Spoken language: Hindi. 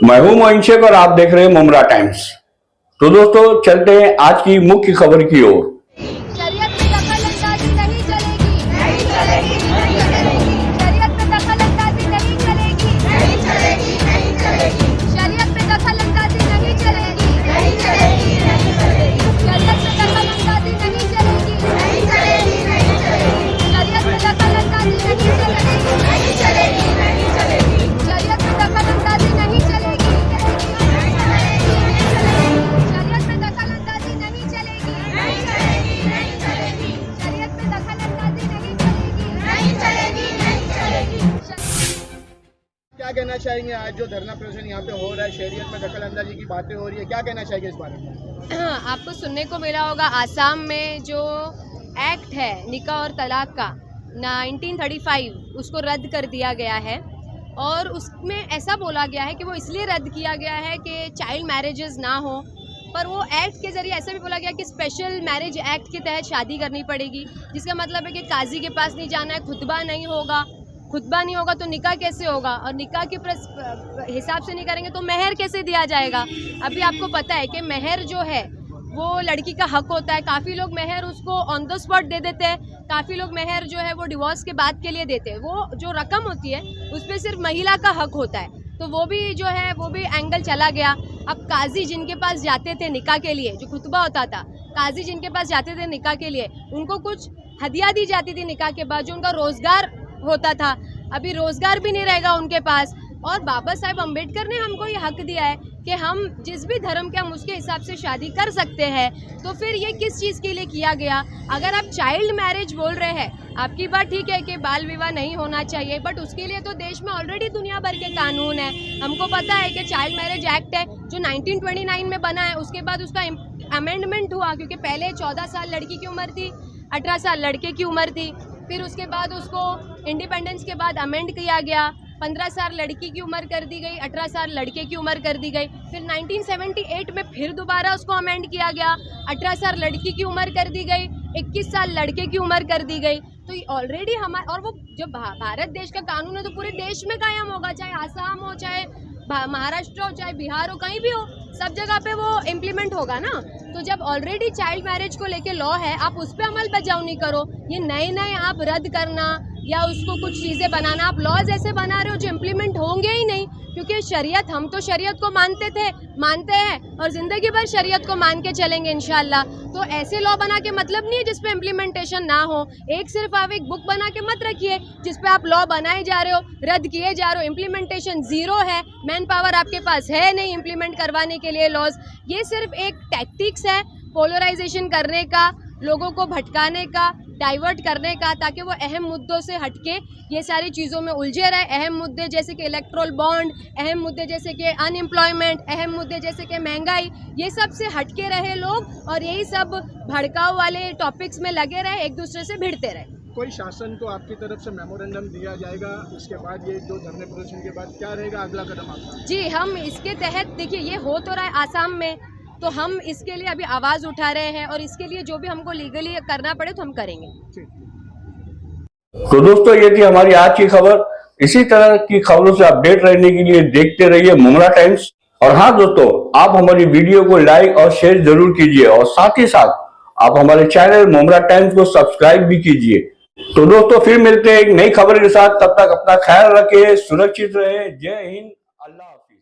मैं हूं मोइन शेख और आप देख रहे हैं मुमरा टाइम्स। तो दोस्तों चलते हैं आज की मुख्य खबर की ओर। शरीयत में दखल-अंदाजी नहीं चलेगी, नहीं चलेगी, नहीं चलेगी। शरीयत में दखल-अंदाजी नहीं चलेगी, नहीं चलेगी, नहीं चलेगी। शरीयत में दखल-अंदाजी नहीं चलेगी, नहीं चलेगी, नहीं चलेगी। शरीयत में दखल-अंदाजी नहीं चलेगी, नहीं चलेगी, नहीं चलेगी। शरीयत में दखल-अंदाजी नहीं चलेगी, नहीं चलेगी, नहीं चलेगी। शरीयत में दखल-अंदाजी नहीं चलेगी, नहीं चलेगी, नहीं चलेगी। शरीयत में दखल-अंदाजी नहीं चलेगी, नहीं चलेगी, नहीं चलेगी। शरीयत में दखल-अंदाजी नहीं चलेगी, नहीं चलेगी, नहीं चलेगी। क्या कहना चाहेंगे आज जो धरना प्रदर्शन यहाँ पे हो रहा है, शरीयत में दखल अंदाजी की बातें हो रही है, क्या कहना चाहेंगे इस बारे में? आपको सुनने को मिला होगा आसाम में जो एक्ट है निकाह और तलाक का 1935 उसको रद्द कर दिया गया है और उसमें ऐसा बोला गया है कि वो इसलिए रद्द किया गया है कि चाइल्ड मैरिजेस ना हो। पर वो एक्ट के ज़रिए ऐसा भी बोला गया कि स्पेशल मैरिज एक्ट के तहत शादी करनी पड़ेगी, जिसका मतलब है कि काजी के पास नहीं जाना है, खुतबा नहीं होगा। खुतबा नहीं होगा तो निकाह कैसे होगा, और निकाह के हिसाब से नहीं करेंगे तो मेहर कैसे दिया जाएगा। अभी आपको पता है कि मेहर जो है वो लड़की का हक होता है। काफ़ी लोग मेहर उसको ऑन द स्पॉट दे देते हैं, काफ़ी लोग मेहर जो है वो डिवोर्स के बाद के लिए देते हैं। वो जो रकम होती है उस पर सिर्फ महिला का हक होता है, तो वो भी जो है वो भी एंगल चला गया। अब काजी जिनके पास जाते थे निकाह के लिए, जो खुतबा होता था, काजी जिनके पास जाते थे निकाह के लिए, उनको कुछ हदिया दी जाती थी निकाह के बाद, जो उनका रोज़गार होता था। अभी रोज़गार भी नहीं रहेगा उनके पास। और बाबा साहेब अम्बेडकर ने हमको ये हक दिया है कि हम जिस भी धर्म के हम उसके हिसाब से शादी कर सकते हैं, तो फिर ये किस चीज़ के लिए किया गया? अगर आप चाइल्ड मैरिज बोल रहे हैं, आपकी बात ठीक है कि बाल विवाह नहीं होना चाहिए, बट उसके लिए तो देश में ऑलरेडी दुनिया भर के कानून है। हमको पता है कि चाइल्ड मैरिज एक्ट है जो 1929 में बना है, उसके बाद उसका अमेंडमेंट हुआ, क्योंकि पहले 14 साल लड़की की उम्र थी, 18 साल लड़के की उम्र थी। फिर उसके बाद उसको इंडिपेंडेंस के बाद अमेंड किया गया, 15 साल लड़की की उम्र कर दी गई, 18 साल लड़के की उम्र कर दी गई। फिर 1978 में फिर दोबारा उसको अमेंड किया गया, 18 साल लड़की की उम्र कर दी गई, 21 साल लड़के की उम्र कर दी गई। तो ये ऑलरेडी हमारे, और वो जब भारत देश का कानून है तो पूरे देश में कायम होगा, चाहे आसाम हो, चाहे महाराष्ट्र हो, चाहे बिहार हो, कहीं भी हो, सब जगह पे वो इम्प्लीमेंट होगा ना। तो जब ऑलरेडी चाइल्ड मैरिज को लेके लॉ है, आप उस पर अमल बजावनी करो। ये नए नए आप रद्द करना या उसको कुछ चीज़ें बनाना, आप लॉज ऐसे बना रहे हो जो इम्प्लीमेंट होंगे ही नहीं। क्योंकि शरीयत, हम तो शरीयत को मानते हैं और ज़िंदगी भर शरीयत को मान के चलेंगे इंशाल्लाह। तो ऐसे लॉ बना के मतलब नहीं है जिस पे इम्प्लीमेंटेशन ना हो। एक सिर्फ आप एक बुक बना के मत रखिए जिस पे आप लॉ बनाए जा रहे हो, रद्द किए जा रहे हो, इम्प्लीमेंटेशन ज़ीरो है, मैन पावर आपके पास है नहीं इम्प्लीमेंट करवाने के लिए लॉज। ये सिर्फ एक टैक्टिक्स है पोलराइजेशन करने का, लोगों को भटकाने का, डाइवर्ट करने का, ताकि वो अहम मुद्दों से हटके ये सारी चीज़ों में उलझे रहे। अहम मुद्दे जैसे कि इलेक्ट्रोल बॉन्ड, अहम मुद्दे जैसे कि अनएम्प्लॉयमेंट, अहम मुद्दे जैसे कि महंगाई, ये सब से हटके रहे लोग और यही सब भड़काऊ वाले टॉपिक्स में लगे रहे, एक दूसरे से भिड़ते रहे। कोई शासन को आपकी तरफ से मेमोरेंडम दिया जाएगा, इसके बाद ये जो धरने प्रदर्शन के बाद क्या रहेगा अगला कदम आपका? जी, हम इसके तहत, देखिए ये हो तो रहा है आसाम में, तो हम इसके लिए अभी आवाज़ उठा रहे हैं और इसके लिए जो भी हमको लीगली करना पड़े तो हम करेंगे। तो दोस्तों ये थी हमारी आज की खबर। इसी तरह की खबरों से अपडेट रहने के लिए देखते रहिए मुमरा टाइम्स। और हाँ दोस्तों, आप हमारी वीडियो को लाइक और शेयर जरूर कीजिए और साथ ही साथ आप हमारे चैनल मुमरा टाइम्स को सब्सक्राइब भी कीजिए। तो दोस्तों फिर मिलते हैं एक नई खबर के साथ, तब तक अपना ख्याल रखिए, सुरक्षित रहे। जय हिंद, अल्लाह हाफिज।